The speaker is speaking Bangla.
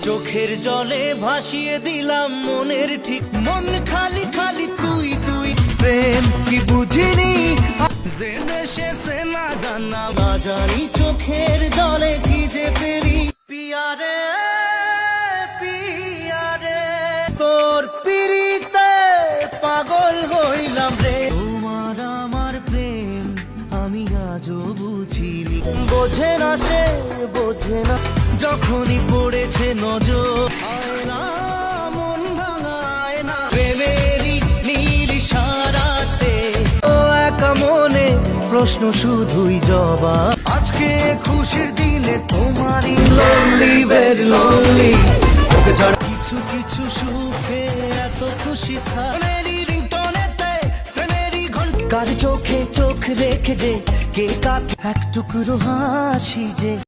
চোখের জলে ভাসিয়ে দিলাম মনের ঠিক, মন খালি খালি তুই তুই। প্রেম কি বুঝিনি যে দেশে সে না জানা, না জানি চোখের জলে ভিজে ফেরি। পিয়ারে পিয়ারে তোর পিরিতে পাগল হইলাম রে। তোমার আমার প্রেম আমি আজও বুঝিনি, বোঝে না সে বোঝে না, যখনই পড়েছে নজর আয়না মন ভাঙায় না। প্রেমেরই নীল ইশারাতে ও একা মনে প্রশ্ন শুধুই জবাব। আজকে খুশির দিনে তোমারই লোনলি ভেরি লোনলি, তোকে ছাড়া কিছু কিছু সুখে এত খুশি থাকি। রিংটোনেতে প্রেমেরই ঘন্টা, কার চোখে চোখ রেখে যে কে কাকে এক টুকরো হাসি যে।